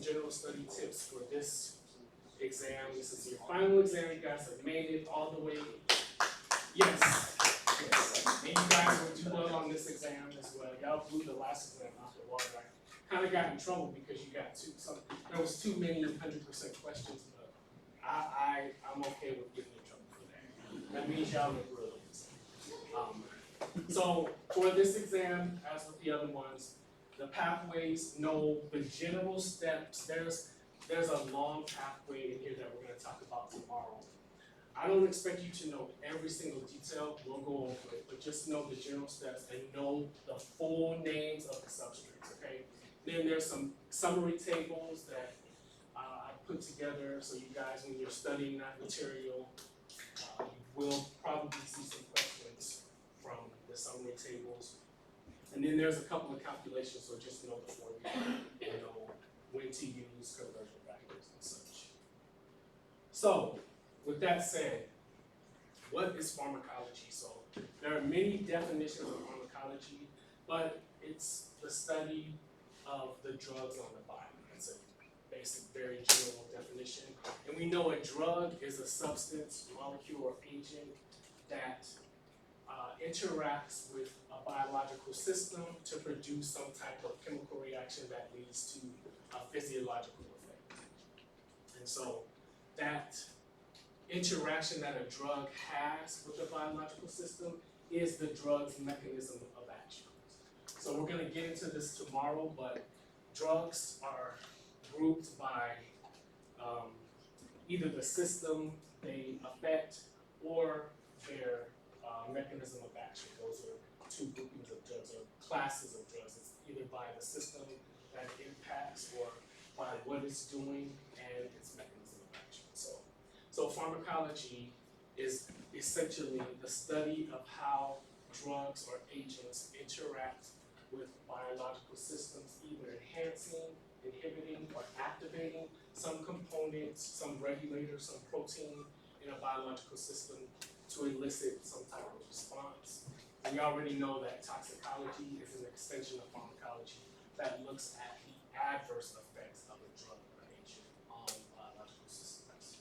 general study tips for this exam. This is your final exam. You guys have made it all the way. Yes. Yes. And you guys will do well on this exam as well. Y'all blew the last exam out the water. I kind of got in trouble because you got there was too many 100% questions, but I'm okay with getting in trouble for that. That means y'all look really good. So for this exam, as with the other ones, the pathways, know the general steps. There's a long pathway in here that we're going to talk about tomorrow. I don't expect you to know every single detail. We'll go over it, but just know the general steps and know the full names of the substrates, okay? Then there's some summary tables that I put together so you guys, when you're studying that material, you will probably see some questions from the summary tables. And then there's a couple of calculations, so just know the formula, you know when to use conversion factors and such. So, with that said, what is pharmacology? So, there are many definitions of pharmacology, but it's the study of the drugs on the body. That's a basic, very general definition. And we know a drug is a substance, molecule, or agent that interacts with a biological system to produce some type of chemical reaction that leads to a physiological effect. And so that interaction that a drug has with the biological system is the drug's mechanism of action. So we're going to get into this tomorrow, but drugs are grouped by either the system they affect or their mechanism of action. Those are two groupings of drugs or classes of drugs. It's either by the system that it impacts or by what it's doing and its mechanism of action. So pharmacology is essentially the study of how drugs or agents interact with biological systems, either enhancing, inhibiting, or activating some components, some regulators, some protein in a biological system to elicit some type of response. And you already know that toxicology is an extension of pharmacology that looks at the adverse effects of a drug or agent on biological systems.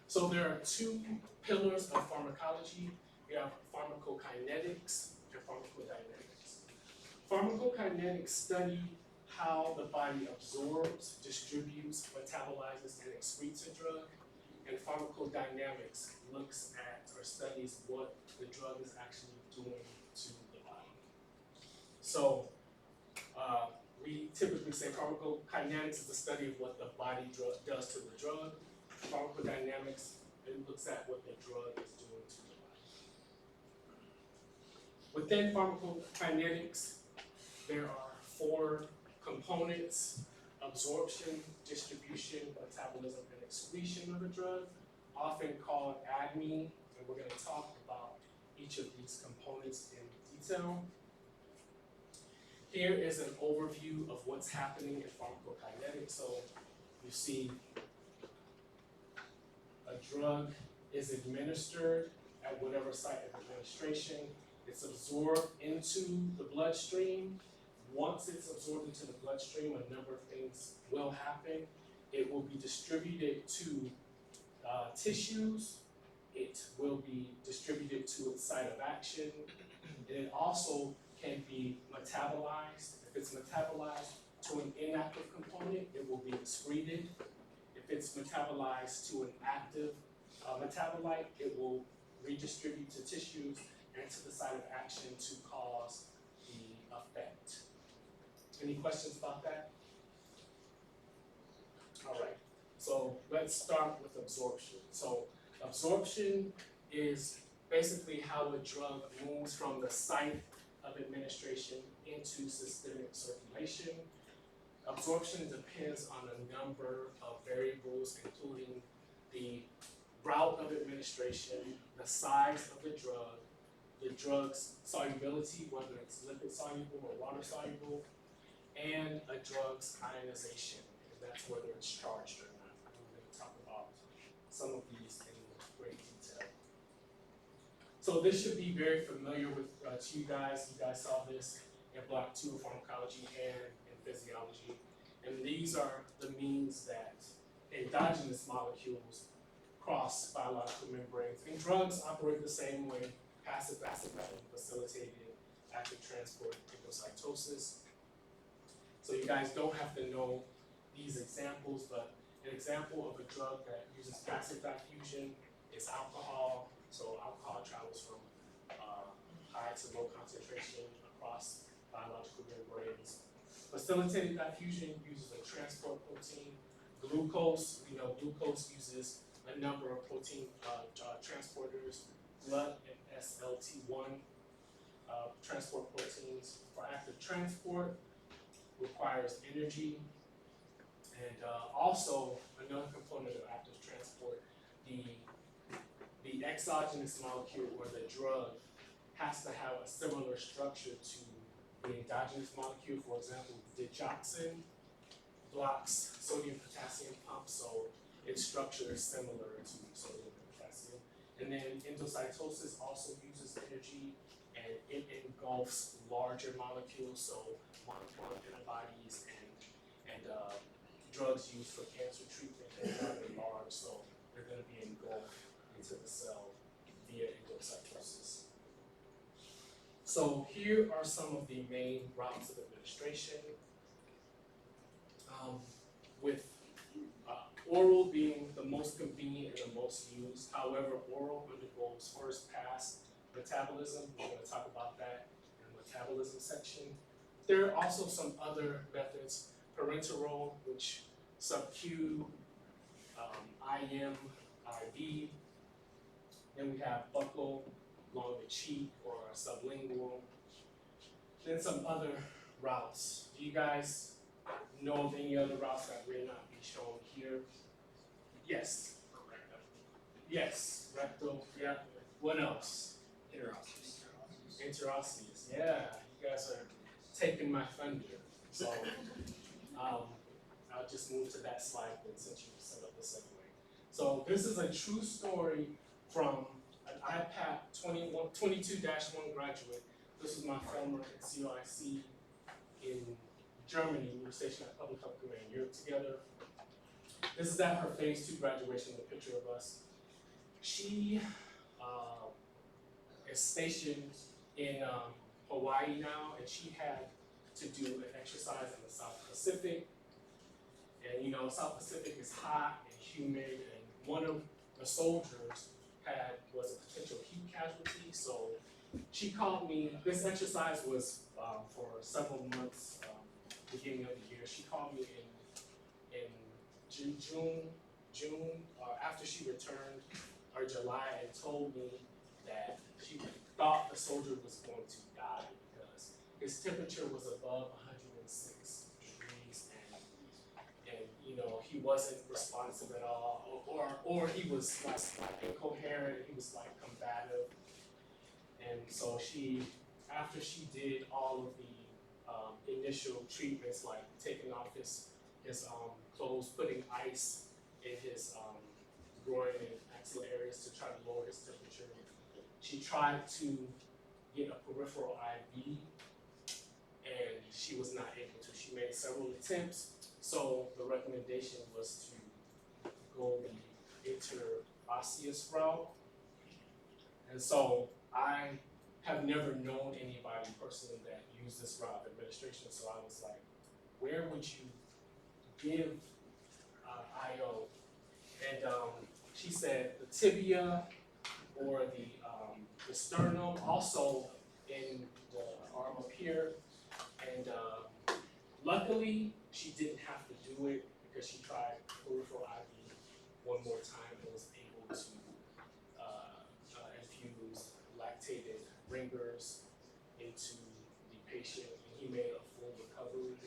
So there are two pillars of pharmacology. We have pharmacokinetics and pharmacodynamics. Pharmacokinetics study how the body absorbs, distributes, metabolizes, and excretes a drug. And pharmacodynamics looks at or studies what the drug is actually doing to the body. So we typically say pharmacokinetics is the study of what the body does to the drug. Pharmacodynamics, it looks at what the drug is doing to the body. Within pharmacokinetics, there are 4 components: absorption, distribution, metabolism, and excretion of the drug, often called ADME, and we're going to talk about each of these components in detail. Here is an overview of what's happening in pharmacokinetics. So you see a drug is administered at whatever site of administration. It's absorbed into the bloodstream. Once it's absorbed into the bloodstream, a number of things will happen. It will be distributed to tissues. It will be distributed to its site of action. And it also can be metabolized. If it's metabolized to an inactive component, it will be excreted. If it's metabolized to an active metabolite, it will redistribute to tissues and to the site of action to cause the effect. Any questions about that? All right, so let's start with absorption. So absorption is basically how a drug moves from the site of administration into systemic circulation. Absorption depends on a number of variables, including the route of administration, the size of the drug's solubility, whether it's lipid soluble or water soluble, and a drug's ionization, and that's whether it's charged or not. We're going to talk about some of these in great detail. So this should be very familiar with to you guys. You guys saw this in Block 2 of Pharmacology and in Physiology. And these these are the means that endogenous molecules cross biological membranes. And drugs operate the same way: passive facilitated active transport, endocytosis. So you guys don't have to know these examples, but an example of a drug that uses passive diffusion is alcohol. So alcohol travels from high to low concentration across biological membranes. Facilitated diffusion uses a transport protein. Glucose, we know glucose uses a number of protein transporters, GLUT and SLT1 transport proteins. For active transport, requires energy, and also another component of active transport, the exogenous molecule or the drug has to have a similar structure to the endogenous molecule. For example, digoxin blocks sodium potassium pumps, so its structure is similar to sodium and potassium. And then endocytosis also uses energy, and it engulfs larger molecules, so monoclonal antibodies and drugs used for cancer treatment are rather large, so they're going to be engulfed into the cell via endocytosis. So here are some of the main routes of administration, with oral being the most convenient and the most used. However, oral undergoes first pass metabolism. We're going to talk about that in the metabolism section. There are also some other methods: parenteral, which sub-Q, IM, IV. Then we have buccal, along the cheek, or sublingual. Then some other routes. Do you guys know of any other routes that may not be shown here? Yes. Yes, rectal, yeah. What else? Interosseous, yeah. You guys are taking my thunder. So I'll just move to that slide then, since you set up the segue. So this is a true story from an IPAP 22-1 graduate. This was my former COIC in Germany. We were stationed at Public Health Career in Europe together. This is at her phase 2 graduation, the picture of us. She is stationed in Hawaii now, and she had to do an exercise in the South Pacific. And you know, South Pacific is hot and humid, and one of the soldiers was a potential heat casualty. So she called me. This exercise was for several months, beginning of the year. She called me in June, after she returned, or July, and told me that she thought the soldier was going to die because his temperature was above 106 degrees, and you know, he wasn't responsive at all, or he was like incoherent, he was like combative. And so after she did all of the initial treatments, like taking off his clothes, putting ice in his groin and axilla areas to try to lower his temperature, she tried to get a peripheral IV, and she was not able to. She made several attempts, so the recommendation was to go the interosseous route. And so I have never known anybody personally that used this route of administration, so I was like, where would you give IO? And she said the tibia or the sternum, also in the arm up here. And luckily, she didn't have to do it because she tried peripheral IV one more time and was able to infuse lactated ringers into the patient, and he made a full recovery.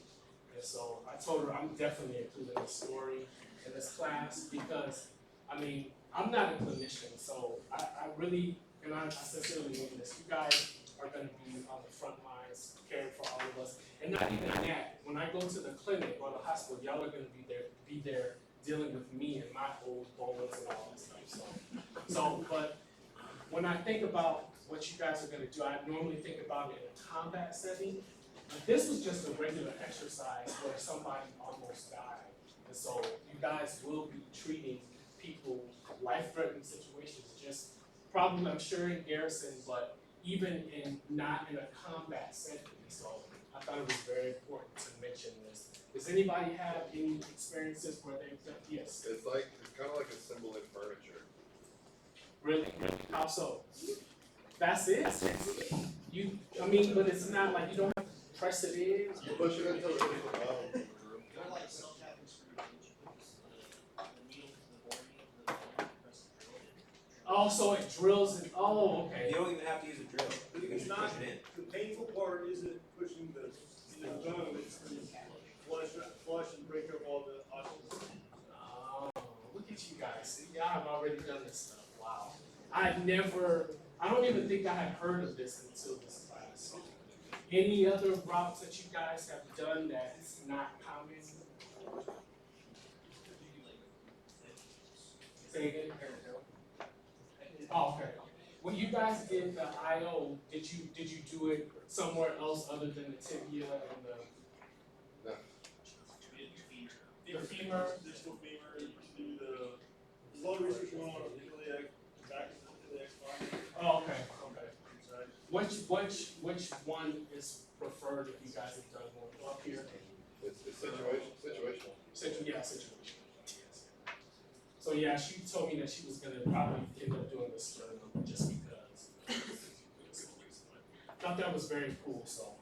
And so I told her I'm definitely including this story in this class because, I mean, I'm not a clinician, so I really, and I sincerely mean this, you guys are going to be on the front lines caring for all of us. And not even that, when I go to the clinic or the hospital, y'all are going to be there dealing with me and my old bones and all that stuff. So, but when I think about what you guys are going to do, I normally think about it in a combat setting. But this was just a regular exercise where somebody almost died. guys will be treating people life-threatening situations, just probably I'm sure in garrison, but even in not in a combat setting. So I thought it was very important to mention this. Does anybody have any experiences where they've done? Yes. It's kind of like assembling furniture. Really? How so? That's it. I mean, but it's not like you don't have to press it in. You push it until it's Oh, so it drills it. Oh, okay. You don't even have to use a drill. You can It's just not, push it in. the painful part isn't pushing the gun, it's the flush and break up all the oscillants. Oh, look at you guys. See, y'all have already done this stuff. Wow. I don't even think I had heard of this until this class. So, any other routes that you guys have done that is not common? Say again. Oh, okay. When you guys did the IO, did you do it somewhere else other than the tibia and the? No. The femur. Distal femur, you can do there's a lot of research going on iliac, back of the iliac spine. Oh, okay, okay. Inside. Which one is preferred if you guys have done one up here? It's situational. Situation. So yeah, she told me that she was gonna probably end up doing the sternum just because. Thought that was very cool, so,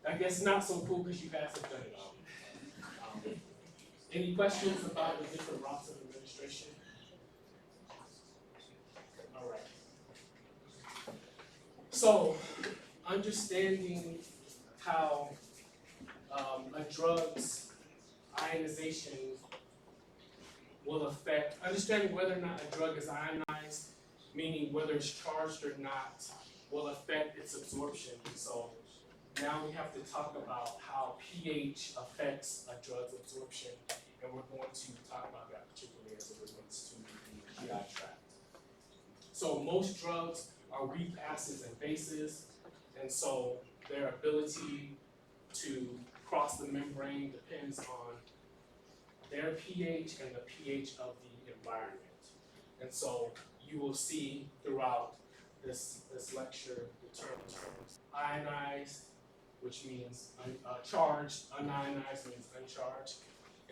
I guess not so cool because you guys have done it all. Any questions about the different routes of administration? All right. So, understanding how a drug's ionization will affect, understanding whether or not a drug is ionized, meaning whether it's charged or not, will affect its absorption. So now we have to talk about how pH affects a drug's absorption, and we're going to talk about that particularly as it relates to the GI tract. So most drugs are weak acids and bases, and so their ability to cross the membrane depends on their pH and the pH of the environment. And so you will see throughout this lecture the terms ionized, which means charged, unionized means uncharged.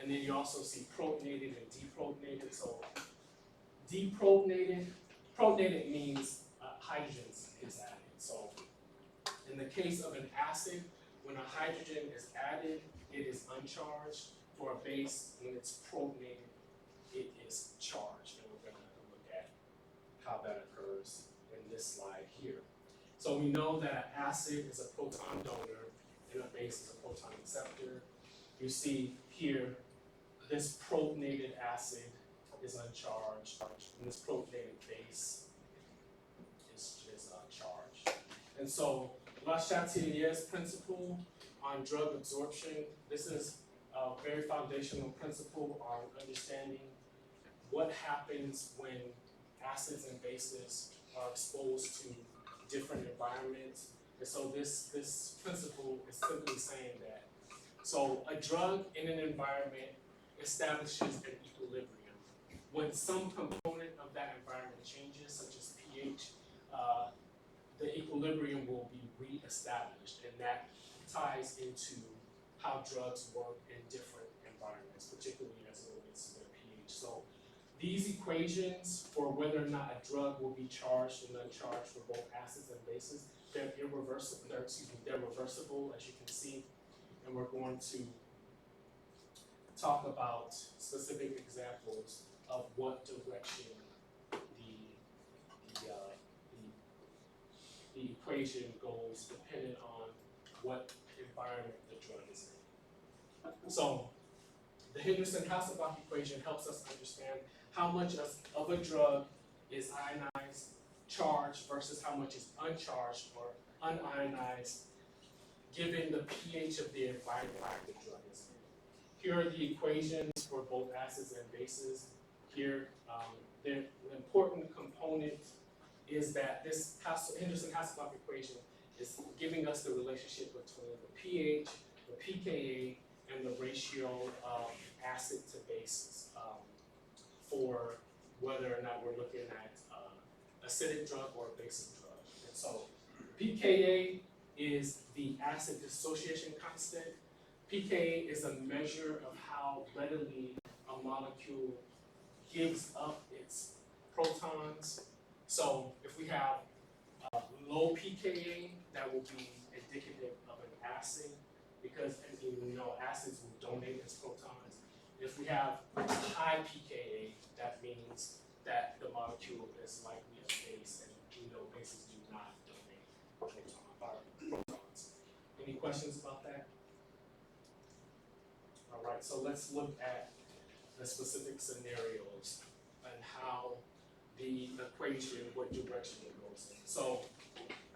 And then you also see protonated and deprotonated. So protonated means hydrogen is added. So in the case of an acid, when a hydrogen is added, it is uncharged. For a base, when it's protonated, it is charged. And we're going to look at how that occurs in this slide here. So we know that an acid is a proton donor and a base is a proton acceptor. You see here, this protonated acid is uncharged, and this protonated base is charged. And so La Chatelier's principle on drug absorption, this is a very foundational principle on understanding what happens when acids and bases are exposed to different environments. And so this principle is simply saying that, so a drug in an environment establishes an equilibrium. When some component of that environment changes, such as pH, the equilibrium will be reestablished, and that ties into how drugs work in different environments, particularly as it relates to their pH. So these equations for whether or not a drug will be charged and uncharged for both acids and bases, they're reversible, as you can see, and we're going to talk about specific examples of what direction the equation goes depending on what environment the drug is in. So the Henderson-Hasselbalch equation helps us understand how much of a drug is ionized, charged, versus how much is uncharged or unionized, given the pH of the environment the drug is in. Here are the equations for both acids and bases. Here, the important component is that this Henderson-Hasselbalch equation is giving us the relationship between the pH, the pKa, and the ratio of acid to bases for whether or not we're looking at acidic drug or a basic drug. And so pKa is the acid dissociation constant. pKa is a measure of how readily a molecule gives up its protons. So if we have low pKa, that will be indicative of an acid, because as you know, acids will donate its protons. If we have high pKa, that means that the molecule is likely a base, and we know bases do not donate protons. Any questions about that? All right, so let's look at the specific scenarios and how the equation, what direction it goes in. So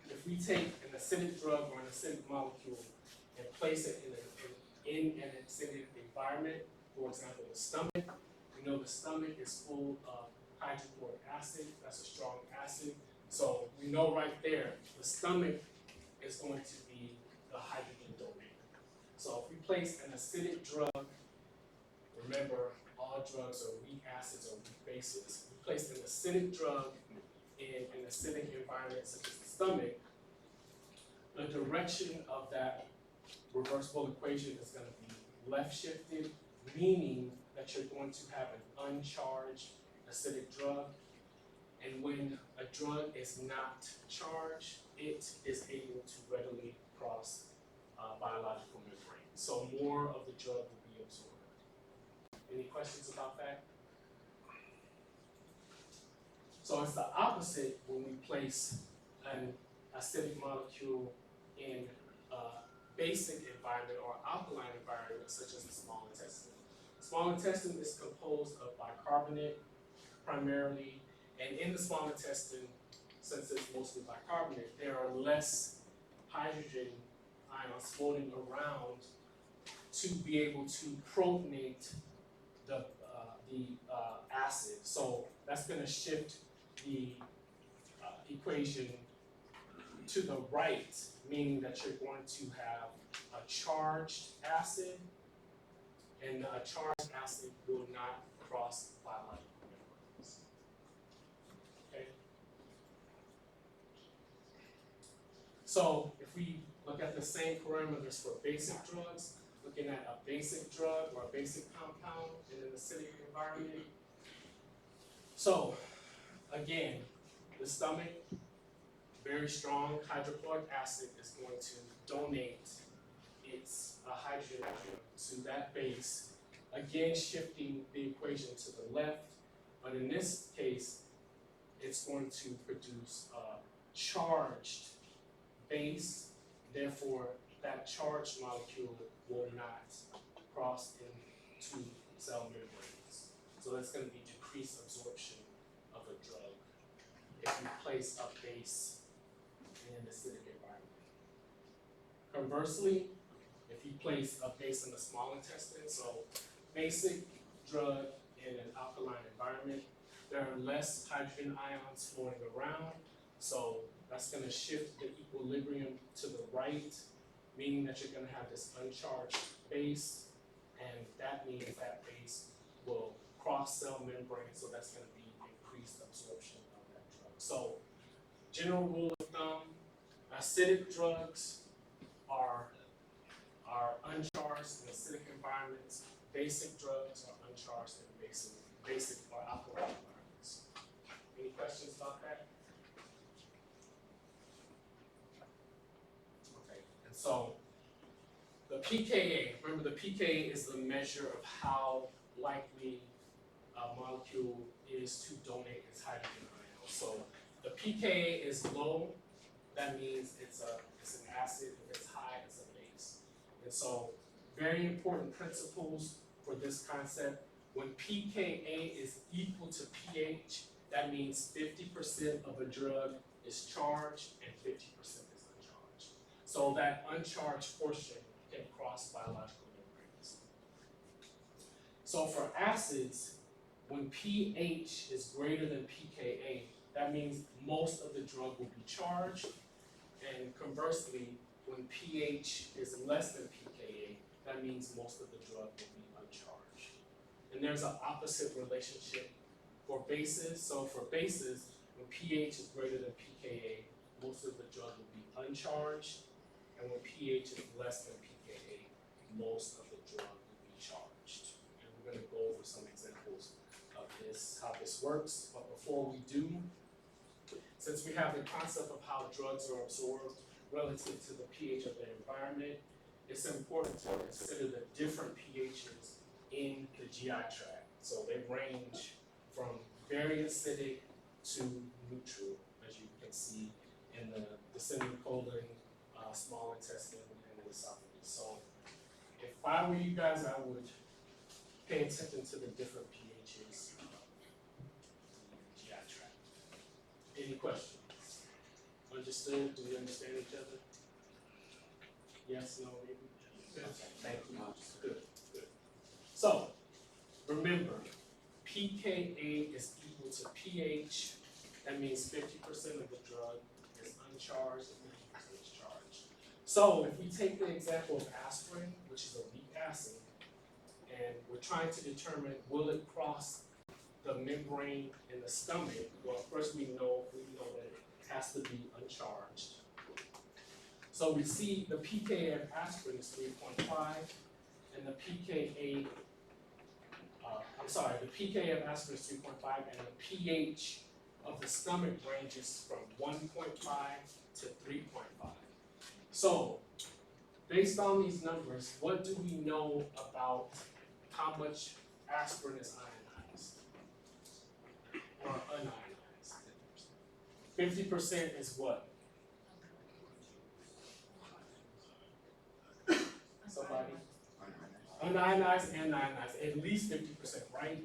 if we take an acidic drug or an acidic molecule and place it in an acidic environment, for example, the stomach, we know the stomach is full of hydrochloric acid, that's a strong acid. So we know right there, the stomach is going to be the hydrogen domain. So if we place an acidic drug, remember all drugs are weak acids or weak bases. We place an acidic drug in an acidic environment such as the stomach, the direction of that reversible equation is going to be left shifted, meaning that you're going to have an uncharged acidic drug. And when a drug is not charged, it is able to readily cross biological membrane. So more of the drug will be absorbed. Any questions about that? So it's the opposite when we place an acidic molecule in a basic environment or alkaline environment such as the small intestine. Small intestine is composed of bicarbonate primarily, and in the small intestine, since it's mostly bicarbonate, there are less hydrogen ions floating around to be able to protonate the acid. So that's going to shift the equation to the right, meaning that you're going to have a charged acid, and a charged acid will not cross biological membranes. Okay? So if we look at the same parameters for basic drugs, looking at a basic drug or a basic compound in an acidic environment. So again, the stomach, very strong hydrochloric acid is going to donate its hydrogen to that base, again shifting the equation to the left, but in this case, it's going to produce a charged base, therefore that charged molecule will not cross into cell membranes. So that's going to be decreased absorption of a drug if you place a base in an acidic environment. Conversely, if you place a base in the small intestine, so basic drug in an alkaline environment, there are less hydrogen ions floating around, so that's going to shift the equilibrium to the right, meaning that you're going to have this uncharged base, and that means that base will cross cell membrane, so that's going to be increased absorption of that drug. So, general rule of thumb, acidic drugs are uncharged in acidic environments. Basic drugs are uncharged in basic or alkaline environments. Any questions about that? Okay, and so the pKa, remember the pKa is the measure of how likely a molecule is to donate its hydrogen ion. So the pKa is low, that means it's an acid. If it's high, it's a base. And so very important principles for this concept. When pKa is equal to pH, that means 50% of a drug is charged and 50% is uncharged. So that uncharged portion can cross biological membranes. So for acids, when pH is greater than pKa, that means most of the drug will be charged, and conversely, when pH is less than pKa, that means most of the drug will be uncharged. and there's an opposite relationship for bases. So for bases, when pH is greater than pKa, most of the drug will be uncharged, and when pH is less than pKa, most of the drug will be charged. And we're going to go over some examples of this, how this works. But before we do, since we have the concept of how drugs are absorbed relative to the pH of their environment, it's important to consider the different pHs in the GI tract. So they range from very acidic to neutral, as you can see in the descending colon, small intestine, and the esophagus. So if I were you guys, I would pay attention to the different pHs of the GI tract. Any questions? Understood? Do we understand each other? Yes, no, maybe? Okay, thank you. Good, good. So, remember, pKa is equal to pH. That means 50% of the drug is uncharged and 50% is charged. So, if we take the example of aspirin, which is a weak acid, and we're trying to determine will it cross the membrane in the stomach, well, first we know that it has to be uncharged. So we see the pKa of aspirin is 3.5, and the pKa of aspirin is 3.5, and the pH of the stomach ranges from 1.5 to 3.5. So, based on these numbers, what do we know about how much aspirin is ionized or unionized? 50% is what? Somebody? Unionized and ionized, at least 50%, right?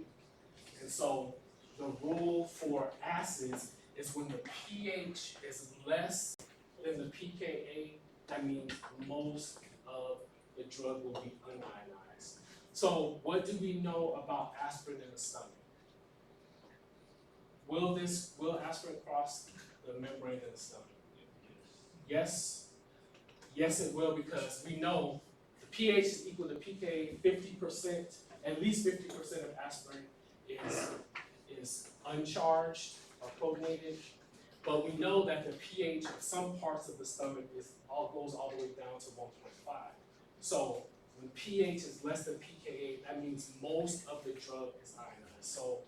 And so the rule for acids is when the pH is less than the pKa, that means most of the drug will be unionized. So what do we know about aspirin in the stomach? Will aspirin cross the membrane in the stomach? Yes? Yes, it will, because we know the pH is equal to pKa. 50%, at least 50% of aspirin is uncharged or protonated. But we know that the pH of some parts of the stomach goes all the way down to 1.5. So when pH is less than pKa, that means most of the drug is ionized. So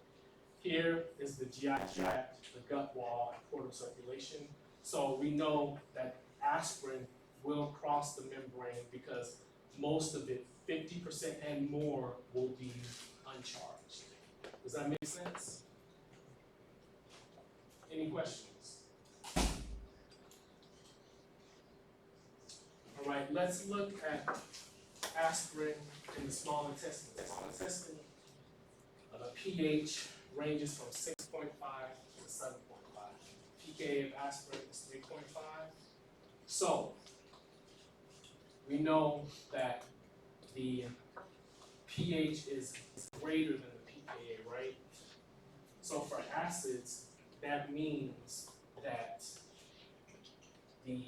here is the GI tract, the gut wall, and portal circulation. So we know that aspirin will cross the membrane because most of it, 50% and more, will be uncharged. Does that make sense? Any questions? All right, let's look at aspirin in the small intestine. The small intestine, the pH ranges from 6.5 to 7.5. pKa of aspirin is 3.5. So, we know that the pH is greater than the pKa, right? So for acids, that means that the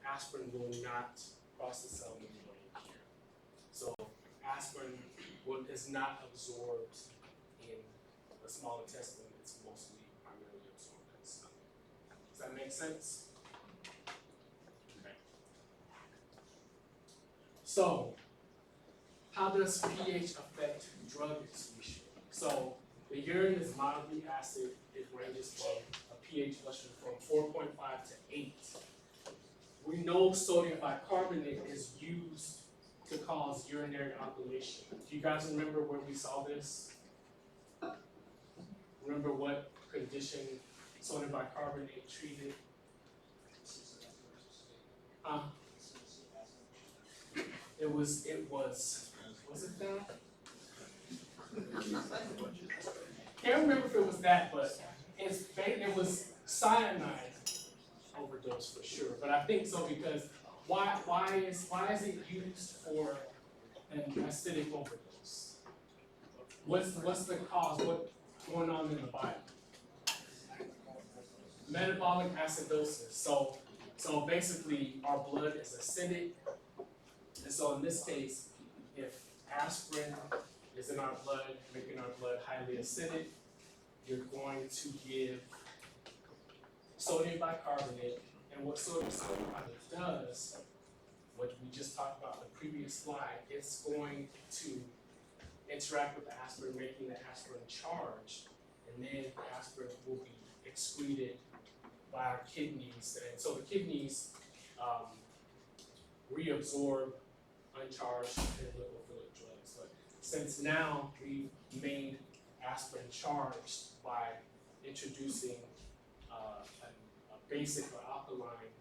aspirin will not cross the cell membrane here. So aspirin is not absorbed in the small intestine, it's mostly primarily absorbed in the stomach. Does that make sense? Okay. So, how does pH affect drug excretion? So, the urine is mildly acid. It ranges from a pH from 4.5 to 8. We know sodium bicarbonate is used to cause urinary alkylation. Do you guys remember where we saw this? Remember what condition sodium bicarbonate treated? It was it that? Can't remember if it was that, but it was cyanide overdose for sure. But I think so because why is it used for an acidic overdose? What's the cause? What's going on in the body? Metabolic acidosis. So basically our blood is acidic, and so in this case, if aspirin is in our blood, making our blood highly acidic. You're going to give sodium bicarbonate, and what sodium bicarbonate does, what we just talked about in the previous slide, it's going to interact with the aspirin, making the aspirin charged, and then the aspirin will be excreted by our kidneys. And so the kidneys reabsorb uncharged and lipophilic drugs. But since now we've made aspirin charged by introducing a basic or alkaline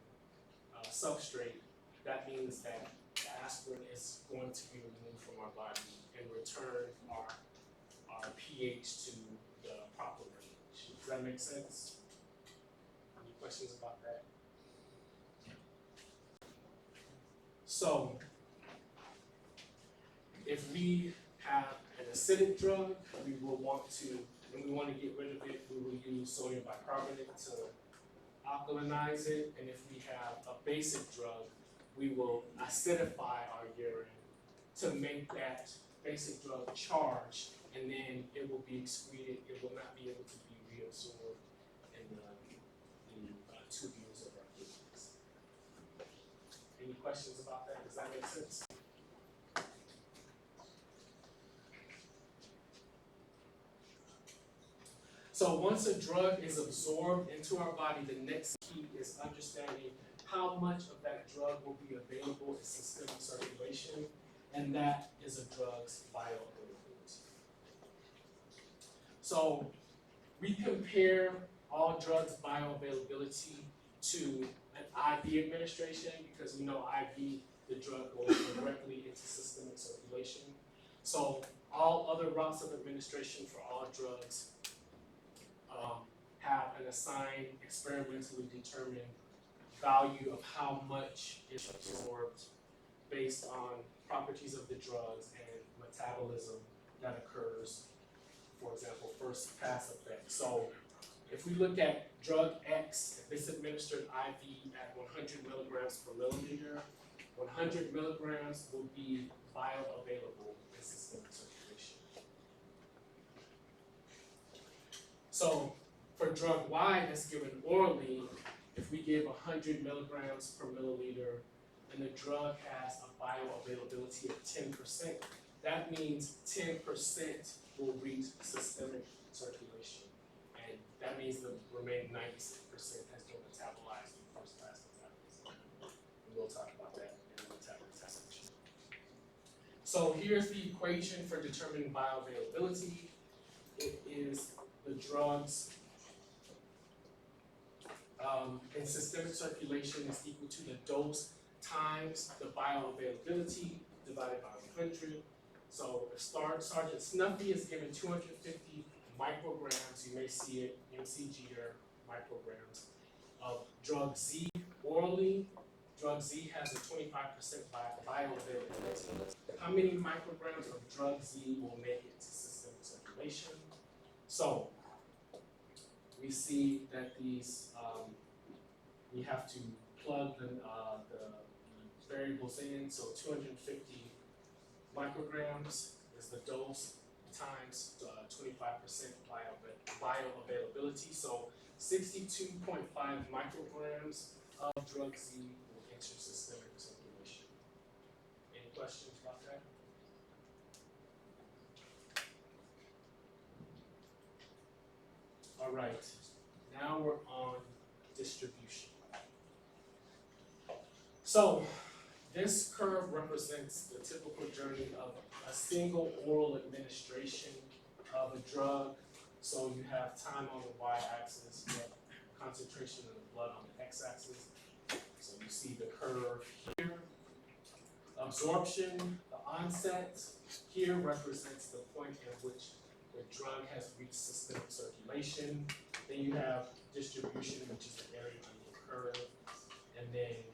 substrate, that means that the aspirin is going to be removed from our body and return our pH to the proper range. Does that make sense? Any questions about that? So, if we have an acidic drug, we will want to, and we want to get rid of it, we will use sodium bicarbonate to alkalinize it. And if we have a basic drug, we will acidify our urine to make that basic drug charged, and then it will be excreted. It will not be able to be reabsorbed in the tubules of our kidneys. Any questions about that? Does that make sense? So once a drug is absorbed into our body, the next key is understanding how much of that drug will be available in systemic circulation, and that is a drug's bioavailability. So we compare all drugs' bioavailability to an IV administration because we know IV, the drug goes directly into systemic circulation. So all other routes of administration for all drugs have an assigned, experimentally determined value of how much is absorbed based on properties of the drugs and metabolism that occurs, for example, first pass effect. So if we look at drug X, if it's administered IV at 100 milligrams per milliliter, 100 milligrams will be bioavailable in systemic circulation. So for drug Y that's given orally, if we give 100 milligrams per milliliter and the drug has a bioavailability of 10%, that means 10% will reach systemic circulation. And that means the remaining 96% has been metabolized in first pass metabolism. And we'll talk about that in the metabolism. So here's the equation for determining bioavailability. It is the drugs in systemic circulation is equal to the dose times the bioavailability divided by 100. So if Sergeant Snuffy is given 250 micrograms, you may see it, mcg or micrograms, of drug Z orally. Drug Z has a 25% bioavailability. How many micrograms of drug Z will make it to systemic circulation? So we see that these, we have to plug the variables in. So 250 micrograms is the dose times 25% bioavailability. So 62.5 micrograms of drug Z will enter systemic circulation. Any questions about that? All right, now we're on distribution. So this curve represents the typical journey of a single oral administration of a drug. So you have time on the y-axis, you have concentration in the blood on the x-axis. So you see the curve here. Absorption, the onset, here represents the point at which the drug has reached systemic circulation. Then you have distribution, which is the area under the curve, and then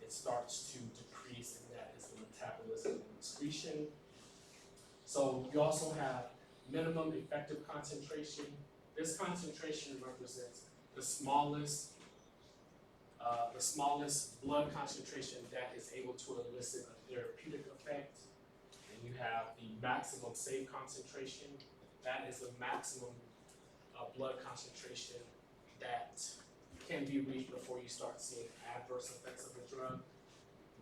it starts to decrease, and that is the metabolism and excretion. So you also have minimum effective concentration. This concentration represents the smallest blood concentration that is able to elicit a therapeutic effect. And you have the maximum safe concentration. That is the maximum blood concentration that can be reached before you start seeing adverse effects of the drug.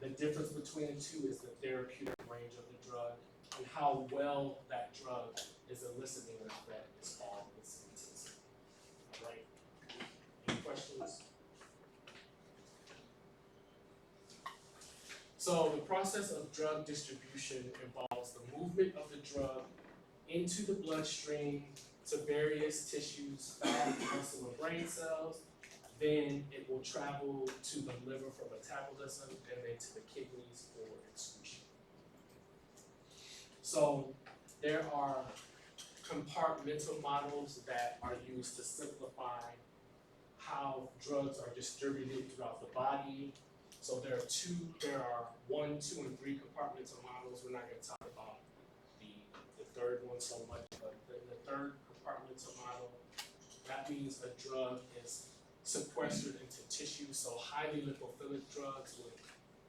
The difference between the two is the therapeutic range of the drug and how well that drug is eliciting an effect is called its intensity. All right. Any questions? So the process of drug distribution involves the movement of the drug into the bloodstream to various tissues, fat, muscle, and brain cells. Then it will travel to the liver for metabolism and then to the kidneys for excretion. So there are compartmental models that are used to simplify how drugs are distributed throughout the body. So there are 1, 2, and 3 compartmental models. We're not going to talk about the third one so much, but the third compartmental model, that means a drug is sequestered into tissue. So highly lipophilic drugs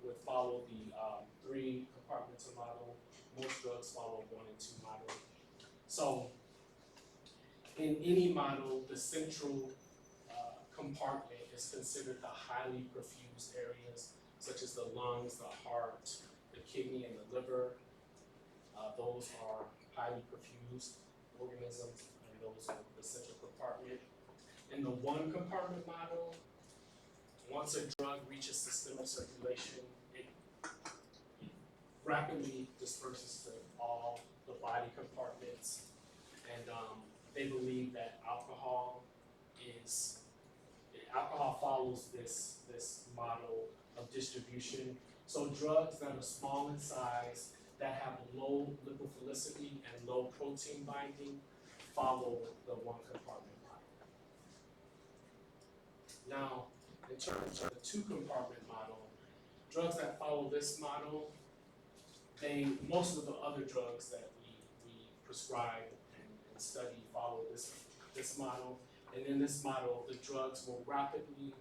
would follow the 3 compartmental model. Most drugs follow 1 and 2 model. So in any model, the central compartment is considered the highly perfused areas, such as the lungs, the heart, the kidney, and the liver. Those are highly perfused organisms, and those are the central compartment. In the 1 compartment model, once a drug reaches systemic circulation, it rapidly disperses to all the body compartments. And they believe that alcohol follows this model of distribution. So drugs that are small in size, that have low lipophilicity and low protein binding, follow the 1 compartment model. Now, in terms of the 2 compartment model, drugs that follow this model, most of the other drugs that we prescribe and study follow this model. And in this model, the drugs will rapidly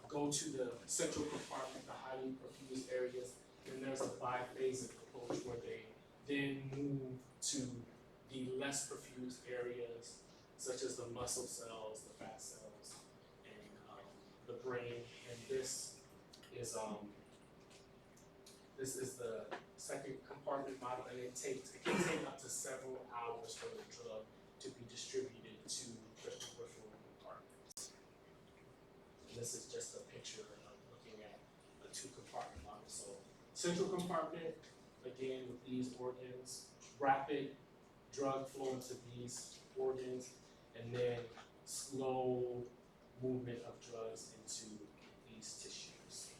go to the central compartment, the highly perfused areas, and there's a biphasic approach where they then move to the less perfused areas, such as the muscle cells, the fat cells, and the brain. And this is the second compartment model, and it can take up to several hours for the drug to be distributed to the peripheral compartments. And this is just a picture of looking at a 2 compartment model. So central compartment, again with these organs, rapid drug flow into these organs, and then slow movement of drugs into these tissues.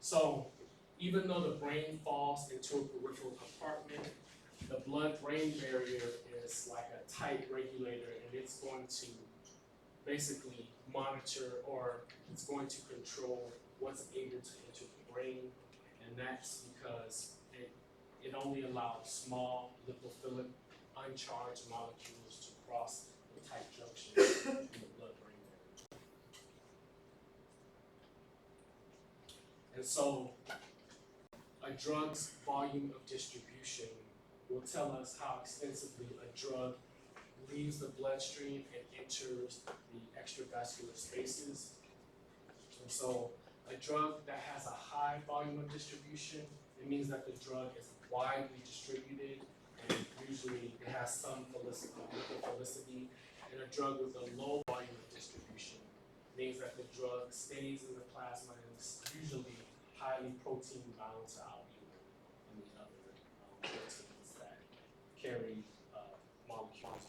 So even though the brain falls into a peripheral compartment, the blood-brain barrier is like a tight regulator, and it's going to basically monitor, or it's going to control what's able to enter the brain, and that's because it only allows small lipophilic uncharged molecules to cross the tight junction in the blood-brain barrier. And so a drug's volume of distribution will tell us how extensively a drug leaves the bloodstream and enters the extravascular spaces. And so a drug that has a high volume of distribution, it means that the drug is widely distributed, and usually it has some lipophilicity. And a drug with a low volume of distribution means that the drug stays in the plasma and is usually highly protein bound to albumin and the other proteins that carry molecules.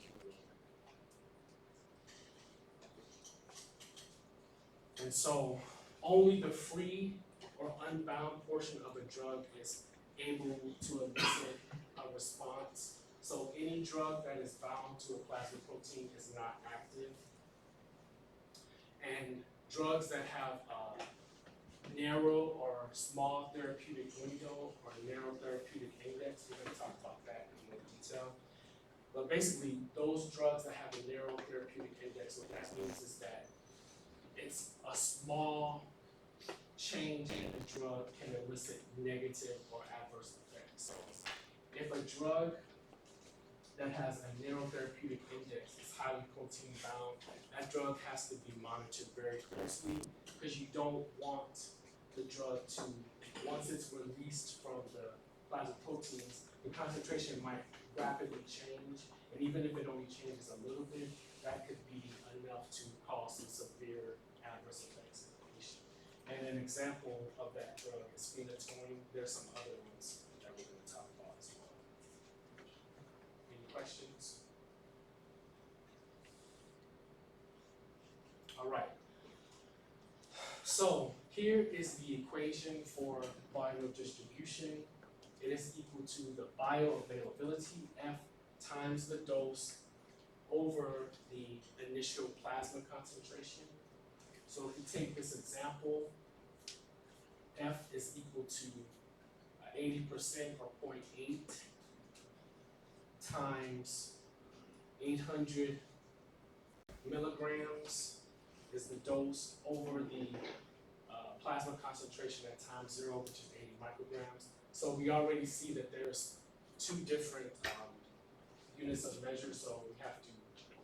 And so only the free or unbound portion of a drug is able to elicit a response. So any drug that is bound to a plasma protein is not active. And drugs that have a narrow or small therapeutic window or narrow therapeutic index, we're going to talk about that in more detail. But basically, those drugs that have a narrow therapeutic index, what that means is that it's a small change in the drug can elicit negative or adverse effects. So if a drug that has a narrow therapeutic index is highly protein bound, that drug has to be monitored very closely because you don't want the drug to, once it's released from the plasma proteins, the concentration might rapidly change, and even if it only changes a little bit, that could be enough to cause some severe adverse effects in the patient. And an example of that drug is phenytoin. There's some other ones that we're going to talk about as well. Any questions? All right. So here is the equation for volume of distribution. It is equal to the bioavailability, F times the dose over the initial plasma concentration. So if you take this example, F is equal to 80% or 0.8 times 800 milligrams is the dose over the plasma concentration at time 0, which is 80 micrograms. So we already see that there's two different units of measure, so we have to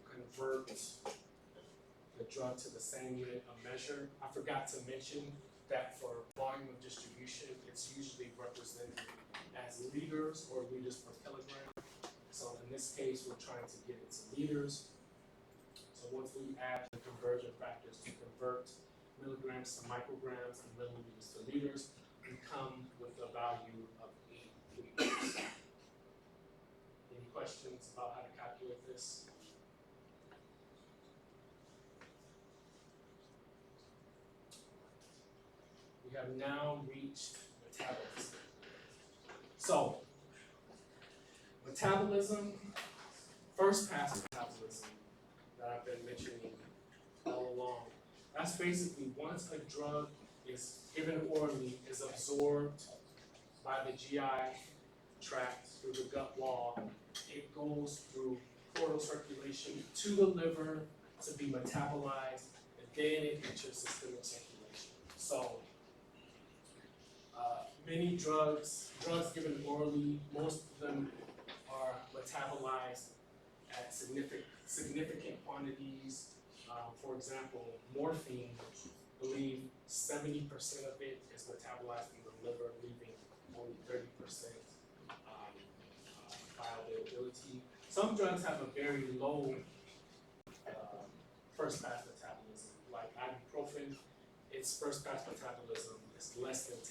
convert the drug to the same unit of measure. I forgot to mention that for volume of distribution, it's usually represented as liters or liters per kilogram. So in this case, we're trying to get it to liters. So once we add the conversion factors to convert milligrams to micrograms and milliliters to liters, we come with a value of 8 liters. Any questions about how to calculate this? We have now reached metabolism. So, metabolism, first pass metabolism that I've been mentioning all along. That's basically once a drug is given orally, is absorbed by the GI tract through the gut wall, it goes through portal circulation to the liver to be metabolized, and then it enters systemic circulation. So many drugs given orally, most of them are metabolized at significant quantities. For example, morphine, I believe 70% of it is metabolized in the liver, leaving only 30% bioavailability. Some drugs have a very low first pass metabolism, like ibuprofen. Its first pass metabolism is less than 10%,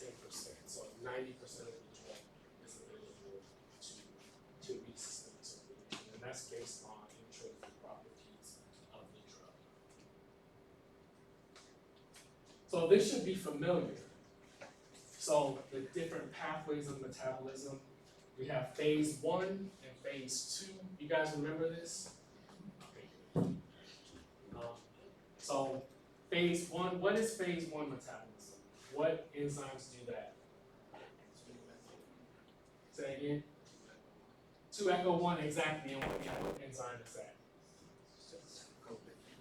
so 90% of the drug is available to reach systemic circulation, and that's based on intrinsic properties of the drug. So this should be familiar. So the different pathways of metabolism, we have phase 1 and phase 2. You guys remember this? Okay, good. So phase 1, what is phase 1 metabolism? What enzymes do that? Say again? 2-echo-1, exactly, and what enzyme is that?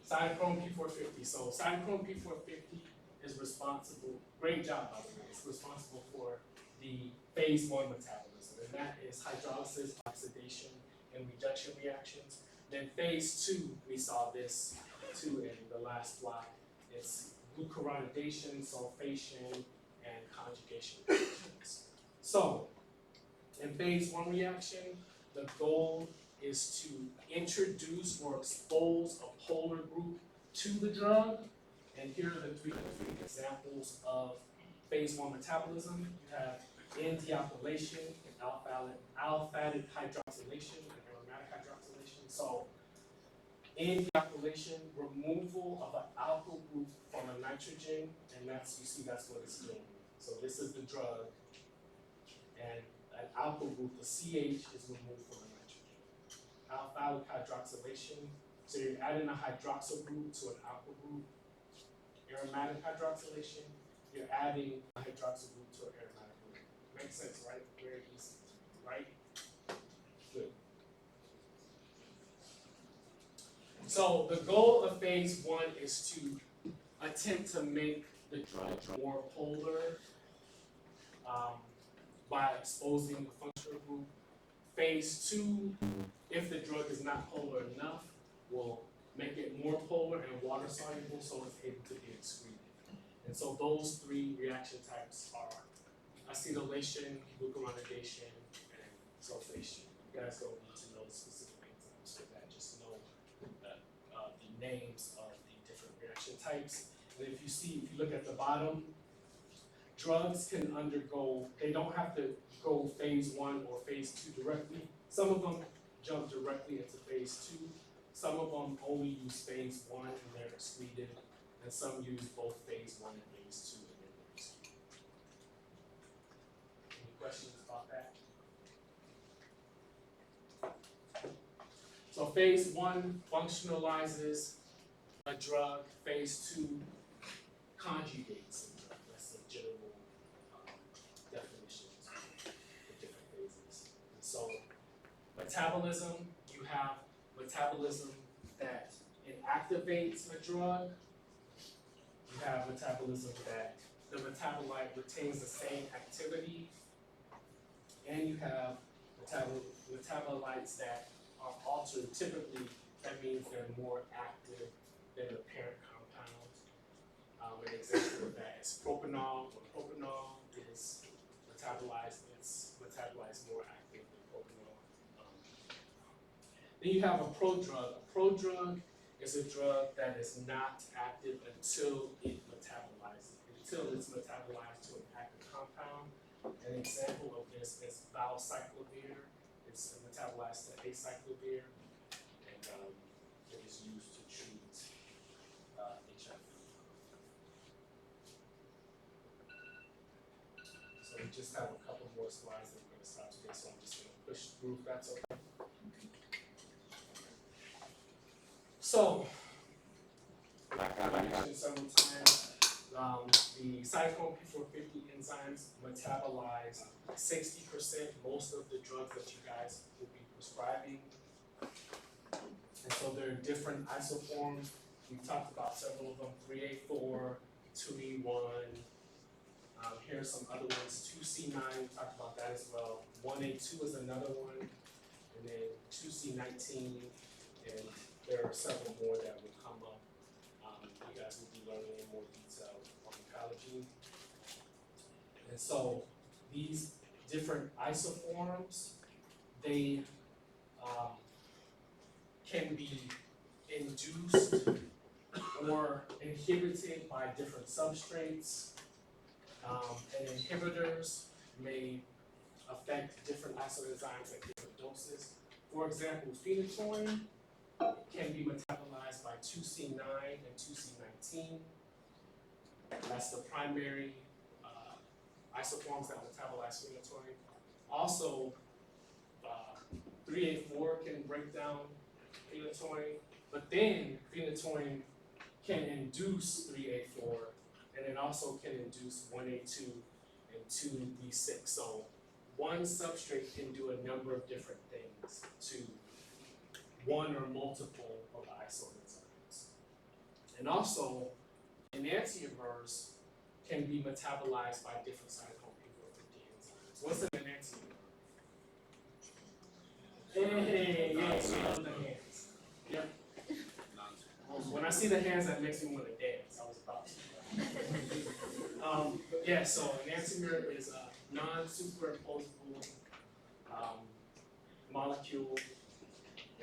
Cytochrome P450. So cytochrome P450 is responsible, great job by the way, it's responsible for the phase 1 metabolism, and that is hydrolysis, oxidation, and reduction reactions. Then phase 2, we saw this too in the last slide. It's glucuronidation, sulfation, and conjugation reactions. So, in phase 1 reaction, the goal is to introduce or expose a polar group to the drug. And here are the three examples of phase 1 metabolism. You have N-dealkylation, aliphatic hydroxylation, and aromatic hydroxylation. So, N-dealkylation, removal of an alkyl group from a nitrogen, and that's, you see, that's what it's doing. So this is the drug, and an alkyl group, the CH, is removed from a nitrogen. Aliphatic hydroxylation, so you're adding a hydroxyl group to an alkyl group. Aromatic hydroxylation, you're adding a hydroxyl group to an aromatic group. Makes sense, right? Very easy, right? Good. So the goal of phase 1 is to attempt to make the drug more polar by exposing the functional group. Phase 2, if the drug is not polar enough, will make it more polar and water soluble so it's able to be excreted. And so those 3 reaction types are acetylation, glucuronidation, and sulfation. You guys don't need to know the specific enzymes for that, just know the names of the different reaction types. And if you look at the bottom, drugs can undergo, they don't have to go phase 1 or phase 2 directly. Some of them jump directly into phase 2. Some of them only use phase 1 and they're excreted, and some use both phase 1 and phase 2 and then they're excreted. Any questions about that? So phase 1 functionalizes a drug, phase 2 conjugates a drug. That's the general definitions for different phases. And so metabolism, you have metabolism that inactivates a drug. You have metabolism that the metabolite retains the same activity. And you have metabolites that are altered. Typically, that means they're more active than the parent compound. An example of that is propanol. When propanol is metabolized, it's metabolized more active than propanol. Then you have a prodrug. A prodrug is a drug that is not active until it metabolizes, until it's metabolized to an active compound. An example of this is BIOCHEM. It's metabolized to acyclovir, and it is used to treat HIV. So we just have a couple more slides and we're going to stop today, so I'm just going to push through if that's okay. So, like I mentioned several times, the cytochrome P450 enzymes metabolize 60% most of the drugs that you guys will be prescribing. And so there are different isoforms. We've talked about several of them, 3A4, 2E1. Here's some other ones, 2C9, we talked about that as well. 1A2 is another one, and then 2C19, and there are several more that will come up. You guys will be learning in more detail on oncology. And so these different isoforms, they can be induced or inhibited by different substrates. And inhibitors may affect different isoenzymes at different doses. For example, phenytoin can be metabolized by 2C9 and 2C19. That's the primary isoforms that metabolize phenytoin. Also, 3A4 can break down phenytoin, but then phenytoin can induce 3A4, and it also can induce 1A2 and 2B6. So one substrate can do a number of different things to one or multiple of the isoenzymes. And also, enantiomers can be metabolized by different cytochrome P450 enzymes. What's an enantiomer? Hey, yes, you know the hands. Yep. When I see the hands, that makes me want to dance. I was about to. Yeah, so enantiomer is a non-superimposable molecule.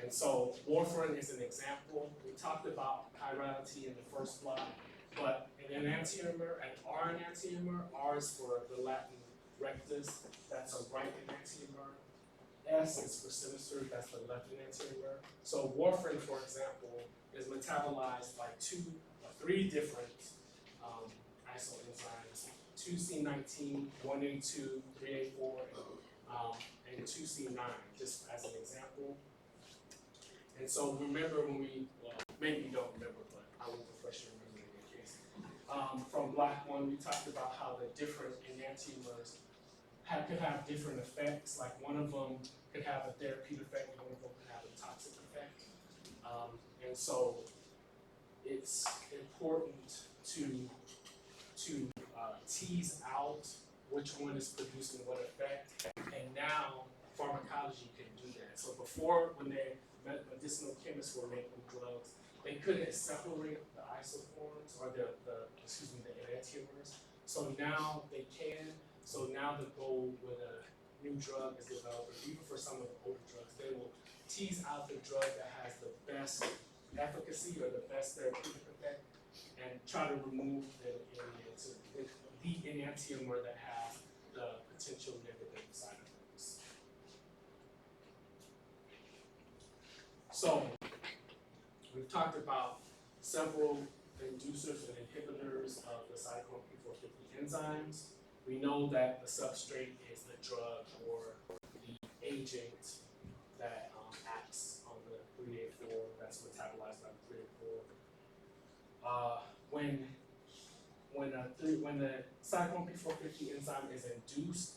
And so warfarin is an example. We talked about chirality in the first slide, but an enantiomer, an R enantiomer, R is for the Latin rectus, that's a right enantiomer. S is for sinister, that's the left enantiomer. So warfarin, for example, is metabolized by 2 or 3 different isoenzymes, 2C19, 1A2, 3A4, and 2C9, just as an example. And so remember when well, maybe you don't remember, but I will refresh your memory in case. From block 1, we talked about how the different enantiomers could have different effects, like one of them could have a therapeutic effect, one of them could have a toxic effect. And so it's important to to tease out which one is producing what effect, and now pharmacology can do that. So before, when medicinal chemists were making drugs, they couldn't separate the isoforms or the enantiomers. So now they can. So now the goal with a new drug is developed, or even for some of the older drugs, they will tease out the drug that has the best efficacy or the best therapeutic effect, and try to remove the enantiomer that has the potential negative side effects. So we've talked about several inducers and inhibitors of the cytochrome P450 enzymes. We know that the substrate is the drug or the agent that acts on the 3A4, that's metabolized by the 3A4. When the cytochrome P450 enzyme is induced,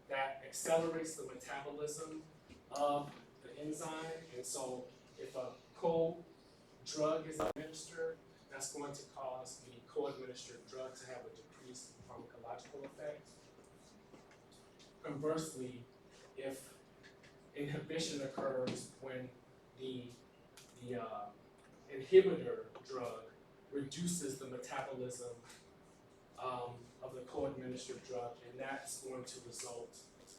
that accelerates the metabolism of the enzyme, and so if a co-drug is administered, that's going to cause the co-administered drug to have a decreased pharmacological effect. Conversely, if inhibition occurs when the inhibitor drug reduces the metabolism of the co-administered drug, and that's going to result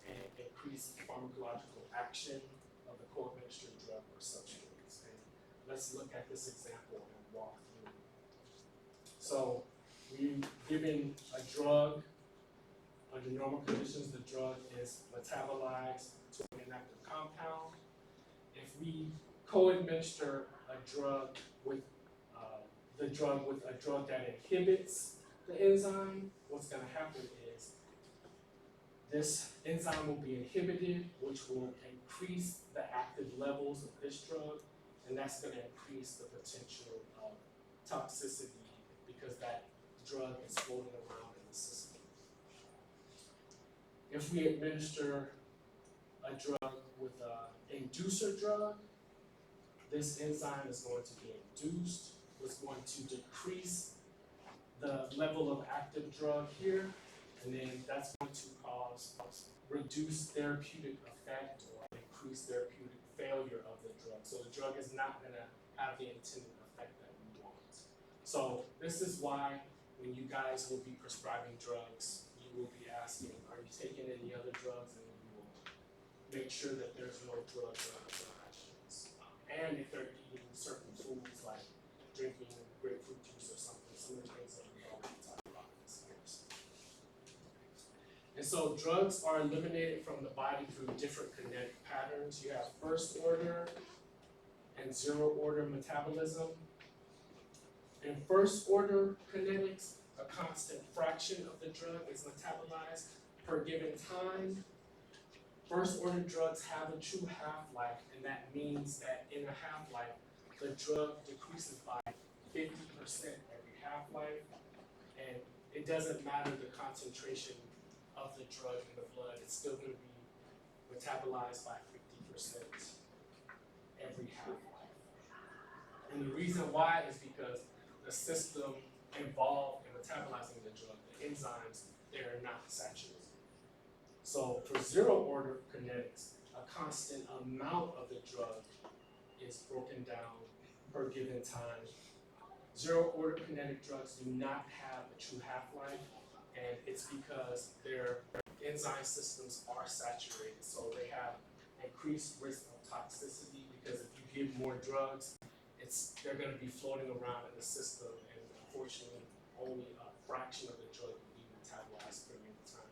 in increased pharmacological action of the co-administered drug or substrates. And let's look at this example and walk through. So we've given a drug. Under normal conditions, the drug is metabolized to an inactive compound. If we co-administer a drug with a drug that inhibits the enzyme, what's going to happen is this enzyme will be inhibited, which will increase the active levels of this drug, and that's going to increase the potential of toxicity because that drug is floating around in the system. If we administer a drug with an inducer drug, this enzyme is going to be induced, it's going to decrease the level of active drug here, and then that's going to cause reduced therapeutic effect or increased therapeutic failure of the drug. So the drug is not going to have the intended effect that we want. So this is why when you guys will be prescribing drugs, you will be asking, are you taking any other drugs? And you will make sure that there's no drug interactions. And if they're eating certain foods like drinking grapefruit juice or something, some of the things that we already talked about in this course. And so drugs are eliminated from the body through different kinetic patterns. You have first order and zero order metabolism. In first order kinetics, a constant fraction of the drug is metabolized per given time. First order drugs have a true half-life, and that means that in a half-life, the drug decreases by 50% every half-life, and it doesn't matter the concentration of the drug in the blood, it's still going to be metabolized by 50% every half-life. And the reason why is because the system involved in metabolizing the drug, the enzymes, they're not saturated. So for zero order kinetics, a constant amount of the drug is broken down per given time. Zero order kinetic drugs do not have a true half-life, and it's because their enzyme systems are saturated, so they have increased risk of toxicity because if you give more drugs, they're going to be floating around in the system, and unfortunately, only a fraction of the drug will be metabolized per given time.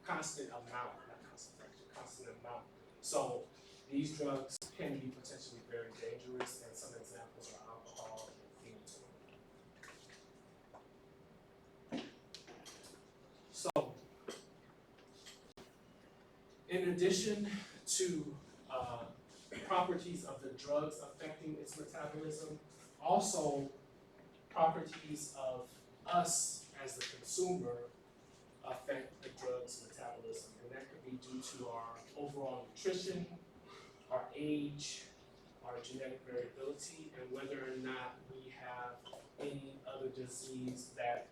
Constant amount, not constant fraction, constant amount. So these drugs can be potentially very dangerous, and some examples are alcohol and phenolphthalein. So, in addition to properties of the drugs affecting its metabolism, also properties of us as the consumer affect the drug's metabolism, and that could be due to our overall nutrition, our age, our genetic variability, and whether or not we have any other disease that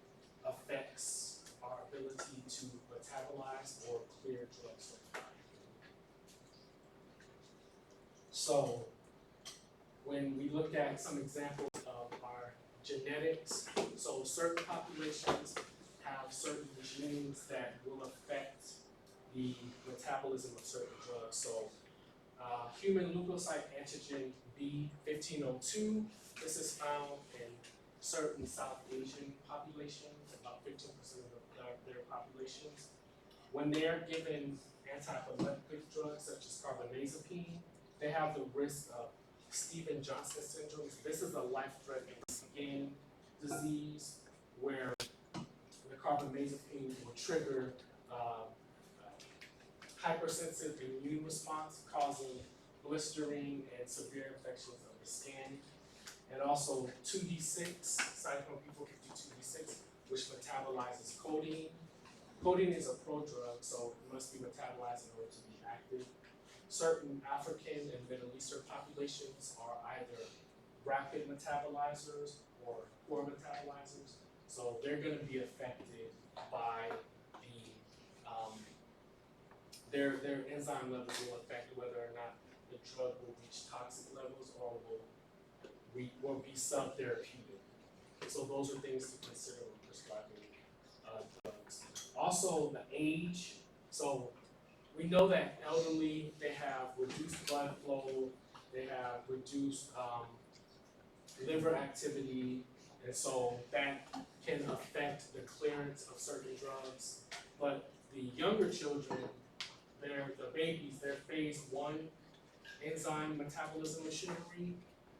affects our ability to metabolize or clear drugs from the body. So when we look at some examples of our genetics, so certain populations have certain genes that will affect the metabolism of certain drugs. So human leukocyte antigen B1502, this is found in certain South Asian populations, about 15% of their populations. When they're given anti-epileptic drugs such as carbamazepine, they have the risk of Stevens-Johnson syndrome. This is a life-threatening skin disease where the carbamazepine will trigger hypersensitive immune response, causing blistering and severe infections of the skin. And also 2D6, cytochrome P450 2D6, which metabolizes codeine. Codeine is a prodrug, so it must be metabolized in order to be active. Certain African and Middle Eastern populations are either rapid metabolizers or poor metabolizers, so they're going to be affected by their enzyme levels will affect whether or not the drug will reach toxic levels or will be subtherapeutic. So those are things to consider when prescribing drugs. Also, the age. So we know that elderly, they have reduced blood flow, they have reduced liver activity, and so that can affect the clearance of certain drugs. But the younger children, the babies, their phase 1 enzyme metabolism machinery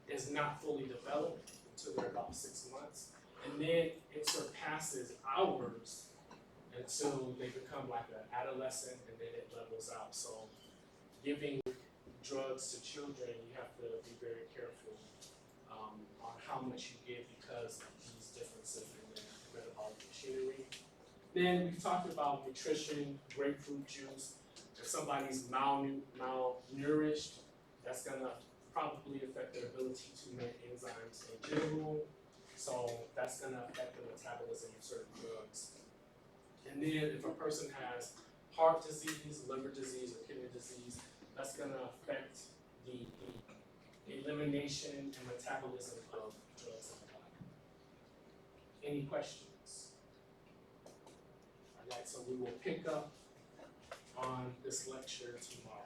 is not fully developed until they're about 6 months. And then it surpasses ours until they become like an adolescent, and then it levels out. So giving drugs to children, you have to be very careful on how much you give because of these differences in their metabolic machinery. Then we talked about nutrition, grapefruit juice. If somebody's malnourished, that's gonna probably affect their ability to make enzymes in general. So that's gonna affect the metabolism of certain drugs. And then if a person has heart disease, liver disease, or kidney disease, that's gonna affect the elimination and metabolism of drugs in the body. Any questions? Alright, so we will pick up on this lecture tomorrow.